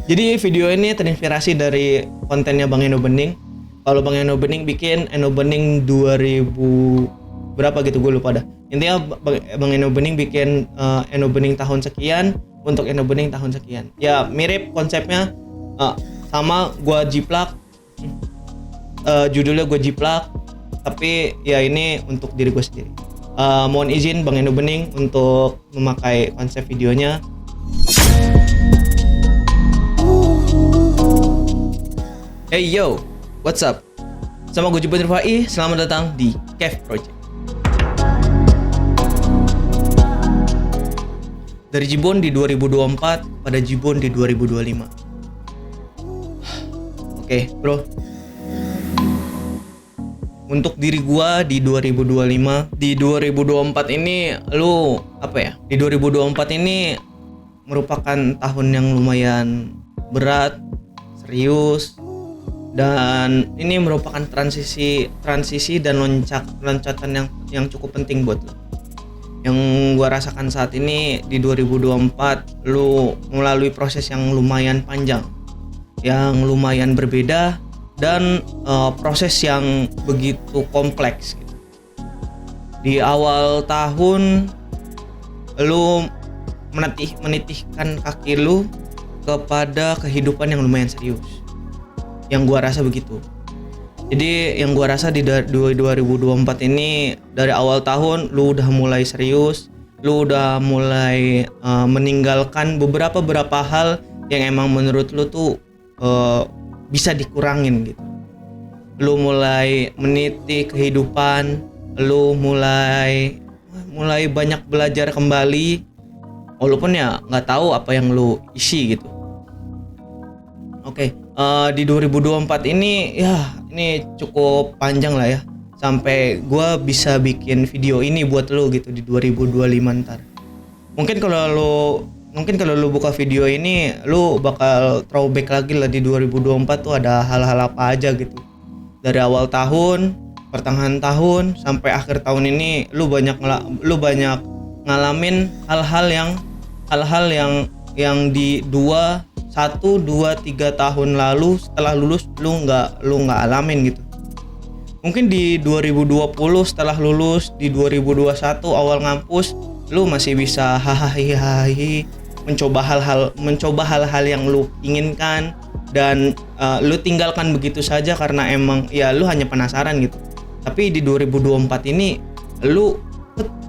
Jadi video ini terinspirasi dari kontennya Bang Eno Bening. Kalau Bang Eno Bening bikin Eno Bening 2000 berapa gitu, gue lupa dah. Intinya Bang Eno Bening bikin Eno Bening tahun sekian untuk Eno Bening tahun sekian. Ya mirip konsepnya, sama gua jiplak, judulnya gua jiplak, tapi ya ini untuk diri gue sendiri. Mohon izin Bang Eno Bening untuk memakai konsep videonya. Hey yo, what's up? Sama gue Jibon Rifai, selamat datang di Cave Project. Dari Jibon di 2024 pada Jibon di 2025. Oke, bro. Untuk diri gua di 2025, di 2024 ini lu apa ya? Di 2024 ini merupakan tahun yang lumayan berat, serius, dan ini merupakan transisi dan loncatan yang cukup penting buat lu. Yang gua rasakan saat ini di 2024, lu melalui proses yang lumayan panjang, yang lumayan berbeda, dan proses yang begitu kompleks gitu. Di awal tahun lu menitihkan kaki lu kepada kehidupan yang lumayan serius. Yang gua rasa begitu. Jadi yang gua rasa di 2024 ini, dari awal tahun lu udah mulai serius, lu udah mulai meninggalkan beberapa hal yang emang menurut lu tuh bisa dikurangin gitu. Lu mulai meniti kehidupan, lu mulai banyak belajar kembali, walaupun ya nggak tahu apa yang lu isi gitu. Oke, di 2024 ini ya ini cukup panjang lah ya, sampai gua bisa bikin video ini buat lu gitu di 2025 ntar. Mungkin kalau lu buka video ini, lu bakal throwback lagi lah di 2024 tuh ada hal-hal apa aja gitu. Dari awal tahun, pertengahan tahun, sampai akhir tahun ini lu banyak ngalamin hal-hal yang di 1, 2, 3 tahun lalu setelah lulus lu nggak alamin gitu. Mungkin di 2020 setelah lulus, di 2021 awal ngampus, lu masih bisa hahaha mencoba hal-hal yang lu inginkan, dan lu tinggalkan begitu saja karena emang ya lu hanya penasaran gitu. Tapi di 2024 ini lu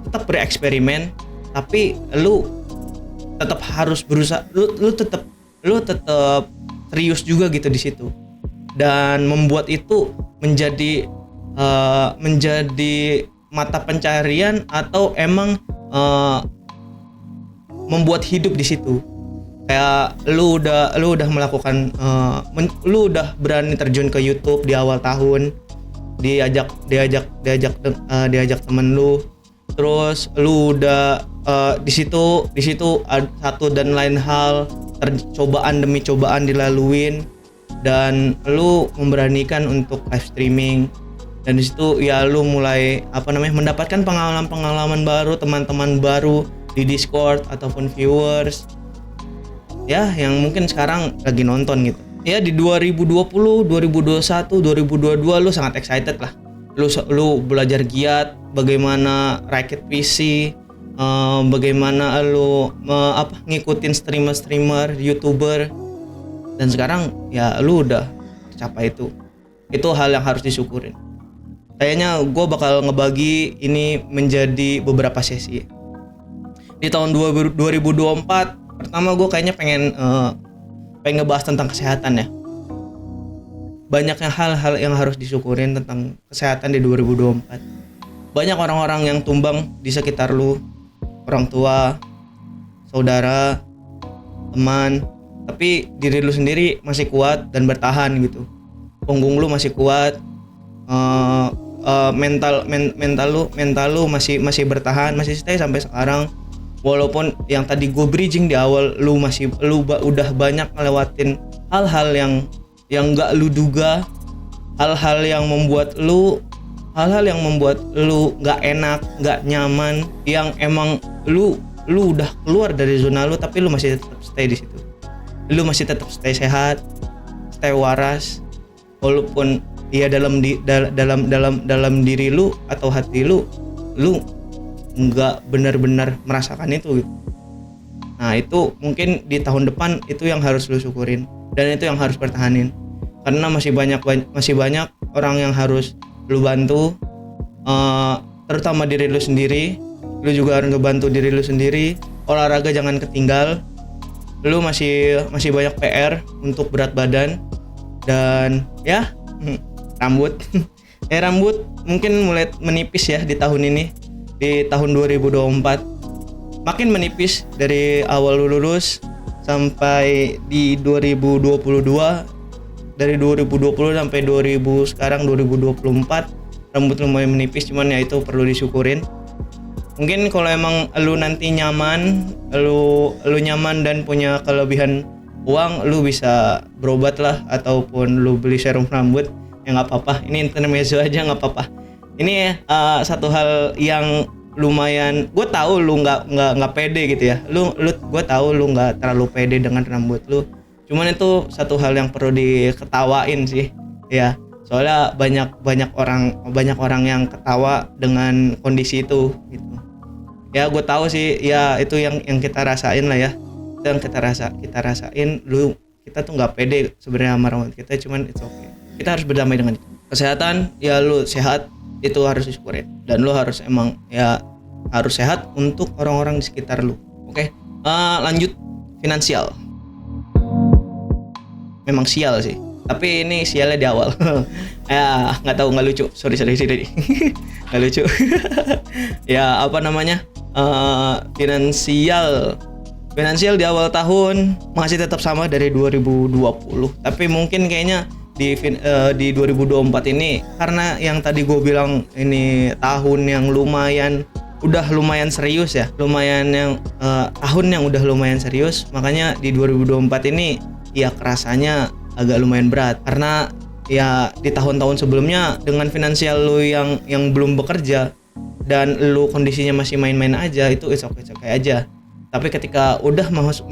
tetap bereksperimen, tapi lu tetap harus berusaha, lu tetap serius juga gitu di situ, dan membuat itu menjadi mata pencarian, atau emang membuat hidup di situ. Kayak lu udah melakukan, lu udah berani terjun ke YouTube di awal tahun, diajak temen lu, terus lu udah di situ satu dan lain hal, cobaan demi cobaan dilaluin, dan lu memberanikan untuk live streaming. Dan di situ ya lu mulai mendapatkan pengalaman baru, teman-teman baru di Discord ataupun viewers ya yang mungkin sekarang lagi nonton gitu. Ya di 2020, 2021, 2022 lu sangat excited lah. Lu belajar giat bagaimana rakit PC, bagaimana lu ngikutin streamer, YouTuber, dan sekarang ya lu udah tercapai itu. Itu hal yang harus disyukurin. Kayaknya gue bakal ngebagi ini menjadi beberapa sesi. Di tahun 2024, pertama gue kayaknya pengen ngebahas tentang kesehatan ya. Banyaknya hal-hal yang harus disyukurin tentang kesehatan di 2024. Banyak orang-orang yang tumbang di sekitar lu, orang tua, saudara, teman, tapi diri lu sendiri masih kuat dan bertahan gitu. Punggung lu masih kuat, mental lu masih bertahan, masih stay sampai sekarang. Walaupun yang tadi gue bridging di awal, lu udah banyak ngelewatin hal-hal yang gak lu duga, hal-hal yang membuat lu gak enak, gak nyaman, yang emang lu udah keluar dari zona lu tapi lu masih tetap stay di situ. lu masih tetap stay sehat, stay waras, walaupun ya dalam diri lu atau hati lu nggak benar-benar merasakan itu gitu. Nah itu mungkin di tahun depan itu yang harus lu syukurin dan itu yang harus pertahanin, karena masih banyak orang yang harus lu bantu, terutama diri lu sendiri. Lu juga harus ngebantu diri lu sendiri. Olahraga jangan ketinggal. Lu masih banyak PR untuk berat badan dan ya rambut. Rambut mungkin mulai menipis ya di tahun ini, di tahun 2024 makin menipis dari awal lu lulus sampai di 2022, dari 2020 sampai 2000 sekarang 2024 rambut lumayan menipis, cuman ya itu perlu disyukurin. Mungkin kalau emang lu nanti nyaman, lu nyaman dan punya kelebihan uang, lu bisa berobat lah ataupun lu beli serum rambut, ya nggak apa-apa. Ini intermezzo aja, nggak apa-apa. Ini satu hal yang lumayan, gue tahu lu nggak pede gitu ya. Gue tahu lu nggak terlalu pede dengan rambut lu. Cuman itu satu hal yang perlu diketawain sih, ya. Soalnya banyak orang yang ketawa dengan kondisi itu gitu. Ya gue tahu sih, ya itu yang kita rasain lah ya. Itu yang kita rasain. Kita tuh nggak pede sebenarnya sama rambut kita, cuman it's okay. Kita harus berdamai dengan itu. Kesehatan, ya lu sehat itu harus disyukurin, dan lu harus harus sehat untuk orang-orang di sekitar lu. Oke. Lanjut, finansial. Memang sial sih, tapi ini sialnya di awal. Ya nggak tahu, nggak lucu, sorry nggak lucu. Ya apa namanya, finansial di awal tahun masih tetap sama dari 2020, tapi mungkin kayaknya di 2024 ini, karena yang tadi gue bilang ini tahun yang lumayan serius ya, tahun yang udah lumayan serius, makanya di 2024 ini ya kerasanya agak lumayan berat, karena ya di tahun-tahun sebelumnya dengan finansial lu yang belum bekerja dan lu kondisinya masih main-main aja, itu it's okay aja. Tapi ketika udah masuk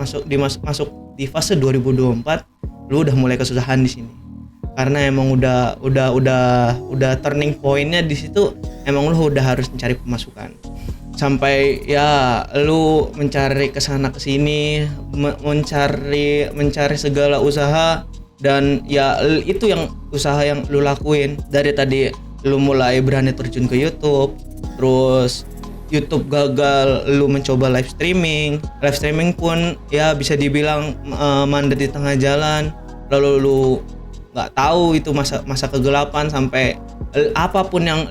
di fase 2024, lu udah mulai kesusahan di sini. Karena emang udah turning point-nya di situ, emang lu udah harus mencari pemasukan. Sampai ya lu mencari kesana kesini, mencari segala usaha, dan ya itu yang usaha yang lu lakuin. Dari tadi lu mulai berani terjun ke YouTube, terus YouTube gagal, lu mencoba live streaming pun ya bisa dibilang mandat di tengah jalan. Lalu lu nggak tahu itu masa kegelapan, sampai apapun yang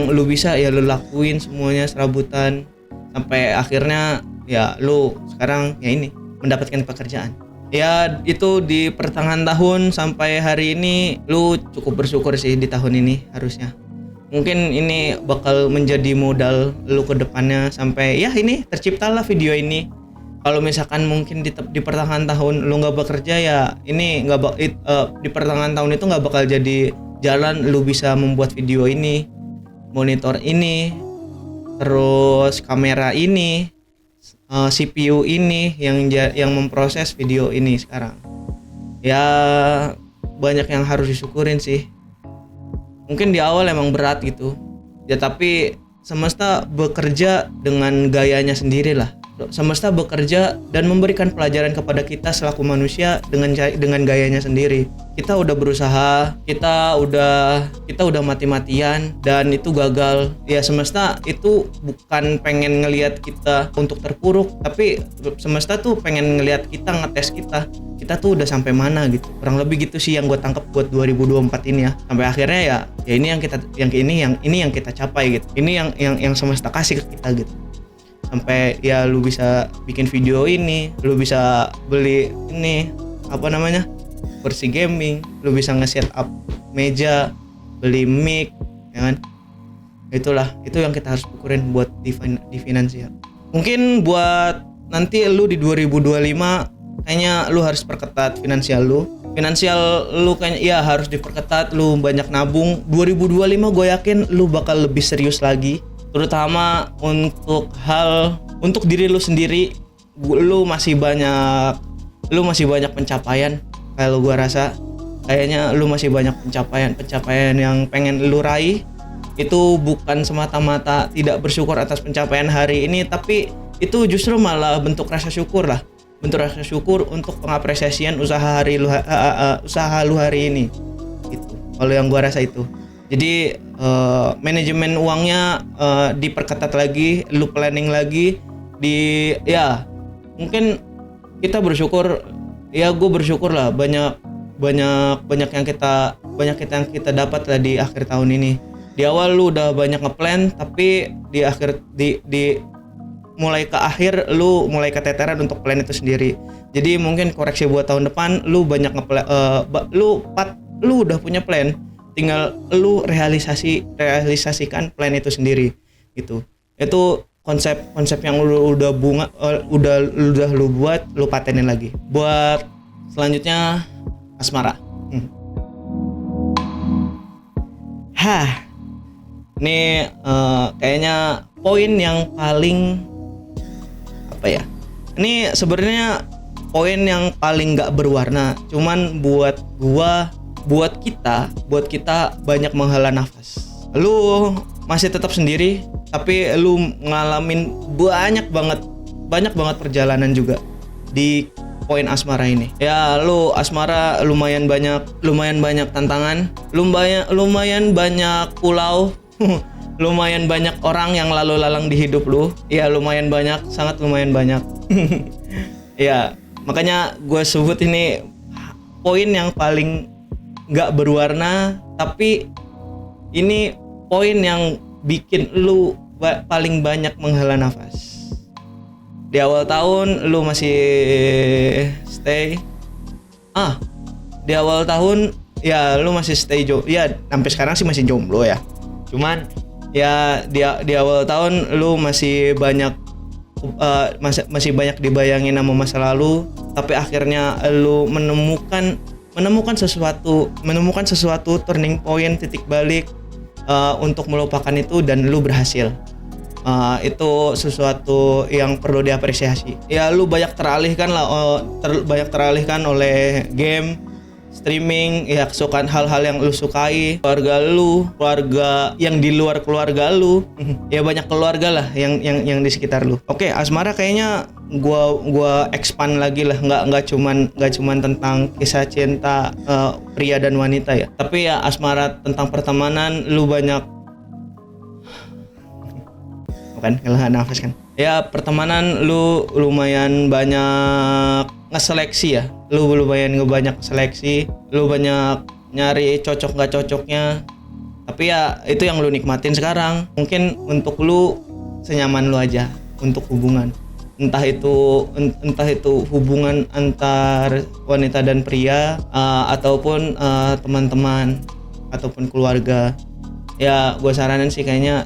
lu bisa ya lu lakuin semuanya serabutan, sampai akhirnya ya lu sekarang ya ini mendapatkan pekerjaan. Ya itu di pertengahan tahun sampai hari ini lu cukup bersyukur sih di tahun ini. Harusnya mungkin ini bakal menjadi modal lu ke depannya, sampai ya ini terciptalah video ini. Kalau misalkan mungkin di pertengahan tahun lu nggak bekerja, ya ini di pertengahan tahun itu nggak bakal jadi jalan lu bisa membuat video ini, monitor ini, terus kamera ini, CPU ini yang memproses video ini sekarang. Ya banyak yang harus disyukurin sih. Mungkin di awal emang berat gitu ya, tapi semesta bekerja dengan gayanya sendiri lah. Semesta bekerja dan memberikan pelajaran kepada kita selaku manusia dengan gayanya sendiri. Kita udah berusaha, kita udah mati-matian dan itu gagal. Ya semesta itu bukan pengen ngelihat kita untuk terpuruk, tapi semesta tuh pengen ngelihat kita, ngetes kita tuh udah sampai mana gitu. Kurang lebih gitu sih yang gue tangkap buat 2024 ini ya. Sampai akhirnya ya ini yang kita capai gitu. Ini yang semesta kasih ke kita gitu. Sampai ya lu bisa bikin video ini, lu bisa beli ini kursi gaming, lu bisa nge-set up meja, beli mic, ya kan? Itu yang kita harus syukurin buat di finansial. Mungkin buat nanti lu di 2025 kayaknya lu harus perketat finansial lu. Finansial lu kayaknya ya harus diperketat, lu banyak nabung. 2025 gue yakin lu bakal lebih serius lagi. Terutama untuk diri lu sendiri, lu masih banyak lu masih banyak pencapaian. Kalau gua rasa kayaknya lu masih banyak pencapaian yang pengen lu raih. Itu bukan semata-mata tidak bersyukur atas pencapaian hari ini, tapi itu justru malah bentuk rasa syukur lah. Bentuk rasa syukur untuk pengapresiasian usaha lu hari ini. Gitu. Kalau yang gua rasa itu. Jadi manajemen uangnya diperketat lagi, lu planning lagi ya mungkin kita bersyukur, ya gue bersyukur lah banyak yang kita dapat lah di akhir tahun ini. Di awal lu udah banyak ngeplan, tapi di akhir di mulai ke akhir lu mulai keteteran untuk plan itu sendiri. Jadi mungkin koreksi buat tahun depan, lu banyak lu udah punya plan, tinggal lu realisasikan plan itu sendiri gitu. Itu konsep yang lu buat, lu patenin lagi. Buat selanjutnya asmara. Ini kayaknya poin yang paling apa ya? Ini sebenarnya poin yang paling nggak berwarna. Cuman buat kita banyak menghela nafas. Lu masih tetap sendiri, tapi lu ngalamin banyak banget perjalanan juga di poin asmara ini. Ya, lu asmara lumayan banyak tantangan, lumayan banyak pulau, lumayan banyak orang yang lalu lalang di hidup lu. Ya, lumayan banyak, sangat lumayan banyak. Ya, makanya gue sebut ini poin yang paling nggak berwarna, tapi ini poin yang bikin lu paling banyak menghela nafas. Di awal tahun lu masih stay. Di awal tahun ya lu masih stay ya sampai sekarang sih masih jomblo ya. Cuman ya di awal tahun lu masih banyak dibayangin sama masa lalu, tapi akhirnya lu menemukan sesuatu turning point, titik balik untuk melupakan itu, dan lu berhasil. Itu sesuatu yang perlu diapresiasi. Ya, lu banyak teralihkan oleh game, streaming, ya kesukaan hal-hal yang lu sukai, keluarga yang di luar keluarga lu. Ya banyak keluarga lah yang di sekitar lu. Oke, asmara kayaknya gua expand lagi lah, nggak cuman tentang kisah cinta pria dan wanita ya, tapi ya asmara tentang pertemanan. Lu banyak kan ngelahan nafas kan ya, pertemanan lu lumayan banyak ngeseleksi ya, lu lumayan banyak seleksi, lu banyak nyari cocok nggak cocoknya, tapi ya itu yang lu nikmatin sekarang. Mungkin untuk lu senyaman lu aja untuk hubungan, entah itu hubungan antar wanita dan pria, ataupun teman-teman ataupun keluarga. Ya gue saranin sih kayaknya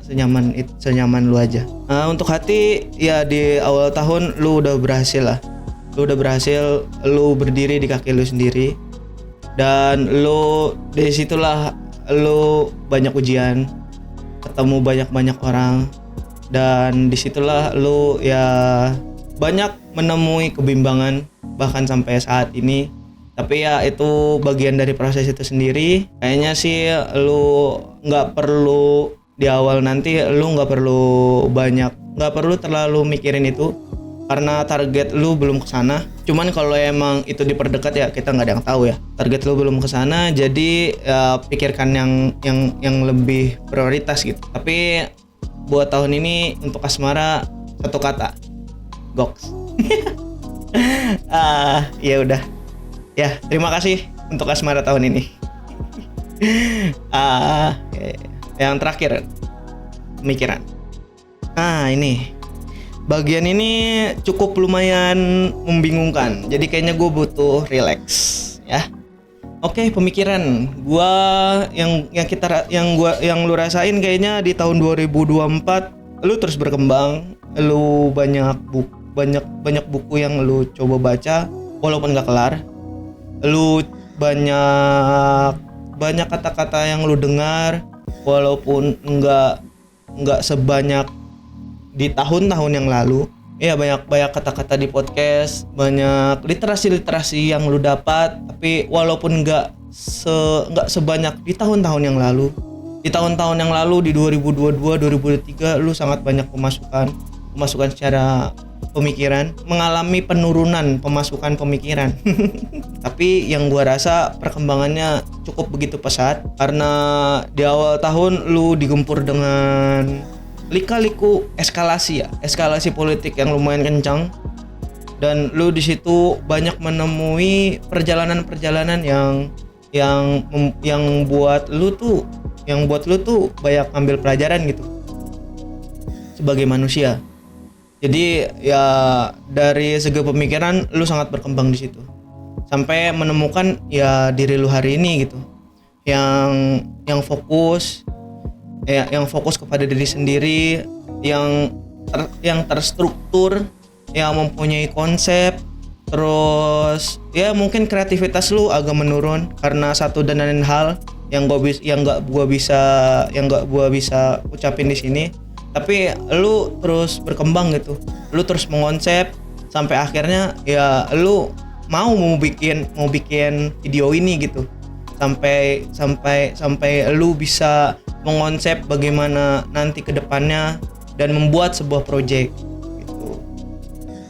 senyaman lu aja. Untuk hati ya, di awal tahun lu udah berhasil lah. Lu berdiri di kaki lu sendiri, dan lu disitulah lu banyak ujian, ketemu banyak orang, dan disitulah lu ya banyak menemui kebimbangan bahkan sampai saat ini. Tapi ya itu bagian dari proses itu sendiri. Kayaknya sih lu nggak perlu di awal nanti, lu nggak perlu terlalu mikirin itu, karena target lu belum kesana. Cuman kalau emang itu diperdekat ya kita nggak ada yang tahu ya. Target lu belum kesana, jadi ya pikirkan yang lebih prioritas gitu. Tapi buat tahun ini untuk asmara satu kata, goks. Ya udah. Ya, terima kasih untuk asmara tahun ini. Yang terakhir, pemikiran. Ini bagian ini cukup lumayan membingungkan. Jadi kayaknya gue butuh relax, ya. Oke, pemikiran. Gua yang lu rasain kayaknya di tahun 2024 lu terus berkembang. Lu banyak buku yang lu coba baca walaupun gak kelar. Lu banyak kata-kata yang lu dengar walaupun enggak sebanyak di tahun-tahun yang lalu. ya banyak kata-kata di podcast, banyak literasi yang lu dapat, tapi walaupun nggak sebanyak di tahun-tahun yang lalu. Di tahun-tahun yang lalu di 2022, 2023 lu sangat banyak pemasukan secara pemikiran, mengalami penurunan pemasukan pemikiran. Tapi yang gua rasa perkembangannya cukup begitu pesat karena di awal tahun lu digempur dengan lika-liku eskalasi politik yang lumayan kencang, dan lu di situ banyak menemui perjalanan yang buat lu tuh banyak ambil pelajaran gitu sebagai manusia. Jadi ya dari segi pemikiran lu sangat berkembang di situ sampai menemukan ya diri lu hari ini gitu, yang fokus kepada diri sendiri, yang terstruktur, yang mempunyai konsep. Terus ya mungkin kreativitas lu agak menurun karena satu dan lain hal yang nggak gua bisa ucapin di sini. Tapi lu terus berkembang gitu, lu terus mengonsep sampai akhirnya ya lu mau bikin video ini gitu, sampai lu bisa mengonsep bagaimana nanti ke depannya dan membuat sebuah project gitu.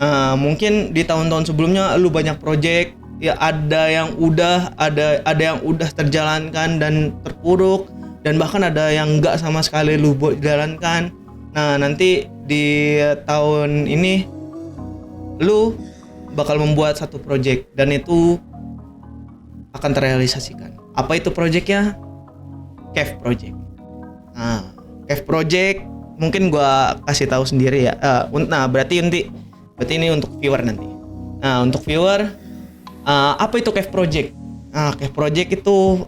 Nah, mungkin di tahun-tahun sebelumnya lu banyak project, ya ada yang udah terjalankan dan terpuruk, dan bahkan ada yang enggak sama sekali lu buat jalankan. Nah, nanti di tahun ini lu bakal membuat satu project dan itu akan terrealisasikan. Apa itu projectnya? Cave Project. Nah, Cave Project mungkin gua kasih tahu sendiri ya. Nah, berarti ini untuk viewer nanti. Nah, untuk viewer, apa itu Cave Project? Nah, Cave Project itu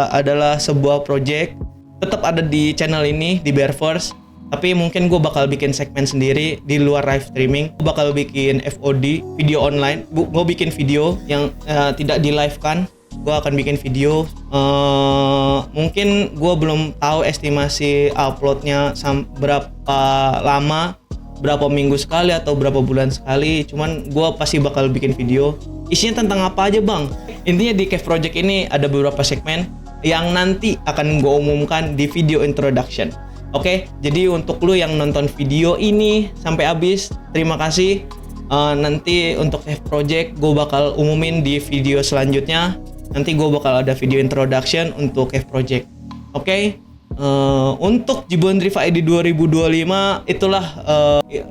adalah sebuah project, tetap ada di channel ini di Bearverse. Tapi mungkin gue bakal bikin segmen sendiri di luar live streaming. Gue bakal bikin VOD, video online. Gue bikin video yang tidak di live kan. Gue akan bikin video. Mungkin gue belum tahu estimasi uploadnya berapa lama, berapa minggu sekali atau berapa bulan sekali. Cuman gue pasti bakal bikin video. Isinya tentang apa aja bang? Intinya di Cave Project ini ada beberapa segmen yang nanti akan gue umumkan di video introduction. Oke, jadi untuk lu yang nonton video ini sampai habis, terima kasih. Nanti untuk Cave Project gue bakal umumin di video selanjutnya. Nanti gue bakal ada video introduction untuk Cave Project. Oke, untuk Jibuan Drift ID 2025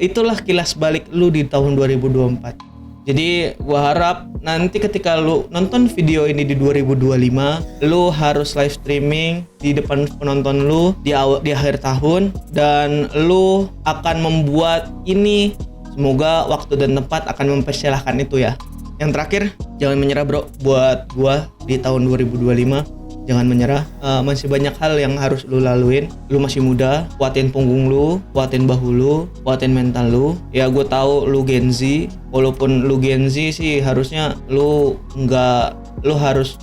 itulah kilas balik lu di tahun 2024. Jadi gue harap nanti ketika lu nonton video ini di 2025, lu harus live streaming di depan penonton lu di akhir tahun, dan lu akan membuat ini. Semoga waktu dan tempat akan mempersilahkan itu ya. Yang terakhir, jangan menyerah bro. Buat gua di tahun 2025, jangan menyerah. Masih banyak hal yang harus lu laluin. Lu masih muda, kuatin punggung lu, kuatin bahu lu, kuatin mental lu. Ya gue tahu lu Gen Z. Walaupun lu Gen Z sih harusnya lu harus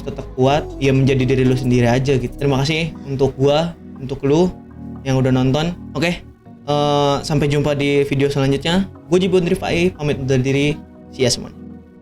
tetap kuat. Ya menjadi diri lu sendiri aja gitu. Terima kasih untuk gua, untuk lu yang udah nonton. Oke. Sampai jumpa di video selanjutnya. Gue Jibuan Drift AI pamit undur diri. See ya semua.